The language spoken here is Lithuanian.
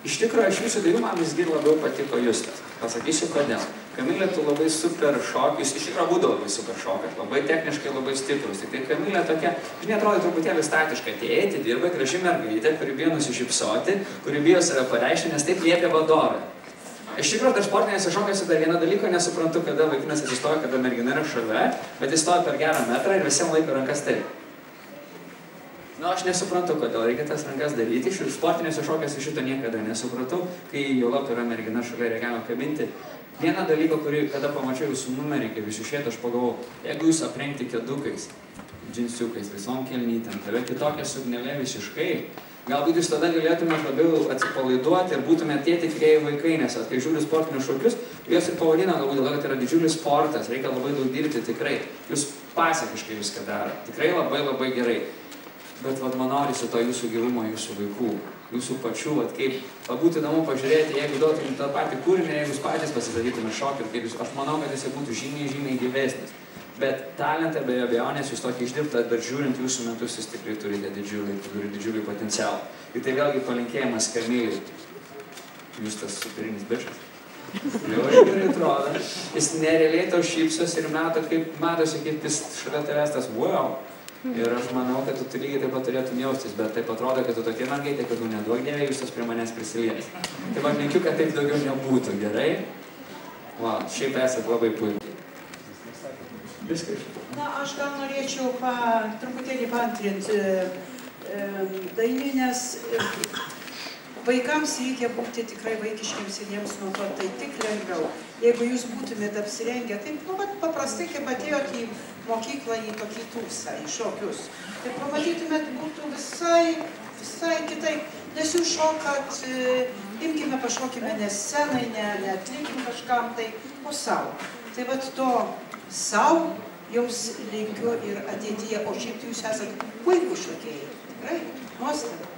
Iš tikrųjų, iš jūsų dviejų man visgi labiau patiko Justas. Pasakysiu kodėl. Kamilė, tu labai super šokis, iš tikrųjų būdavo labai super šokas, labai techniškai, labai stiprus. Tik tai Kamilė tokia, žinai, atrodo truputėlį statiška, atėjai, dirba, graži mergaitė, kuri bijo nusišypsoti, kuri bijo save pareikšti, nes taip liepia vadovė. Iš tikrųjų, aš sportinėse šokiuose dar vieną dalyką nesuprantu, kada vaikinas atsistoja, kada mergina yra šalia, bet jis stoja per gerą metrą ir visiems laiko rankas taip. Nu, aš nesuprantu, kodėl reikia tas rankas daryti. Iš sportinėse šokiuose šito niekada nesupratau, kai jau lab yra mergina šalia ir galima kabinti. Vieną dalyką, kurį, kada pamačiau jūsų numerį, kai jūs išėjote, aš pagalvojau, jeigu jūs aprengti kedukais, džinsiukais, visom kelnytėm, tai yra kitokia suknelė visiškai, galbūt jūs tada galėtumėte labiau atsipalaiduoti ir būtumėte tie tikrieji vaikai, nes kai žiūri sportinius šokius, juos ir pavadina galbūt dėl to, kad tai yra didžiulis sportas, reikia labai daug dirbti tikrai. Jūs pasiekiškai viską daro, tikrai labai labai gerai. Bet man norisi to jūsų gilumo, jūsų vaikų, jūsų pačių, kaip būtų įdomu pažiūrėti, jeigu duotum tą patį kūrinį, jeigu jūs patys pasidarytume šokį, aš manau, kad jis būtų žymiai gyvesnis. Bet talentą be abejonės jūs tokį išdirbtą, bet žiūrint jūsų metus, jūs tikrai turite didžiulį potencialą. Ir tai vėlgi palinkėjimas Kamilei. Jūs tas superinis bičas. Jau gerai atrodo. Jis nerealiai tau šypsos ir matosi, kaip jis šalia tavęs tas wow. Ir aš manau, kad tu lygiai taip pat turėtum jaustis, bet taip atrodo, kad tu tokia mergaitė, kad tu neduok Dieve, jūs tas prie manęs prisilies. Tai man linkiu, kad taip daugiau nebūtų, gerai? Šiaip esat labai puikiai. Viskas. Na, aš gal norėčiau truputėlį paantrinti Dainį, nes vaikams reikia būti tikrai vaikiškiams ir jiems nuo to tai tik lengviau. Jeigu jūs būtumėte apsirengę, taip, paprastai, kaip atėjot į mokyklą į tokį tūsą, į šokius, tai pamatytumėt, būtų visai kitaip, nes jūs šokat, imkime pašokime ne scenai, ne atlikim kažkam, tai o savo. Tai vat to savo jums linkiu ir ateityje, o šiaip jūs esat puikūs šokėjai, tikrai, nuostabu.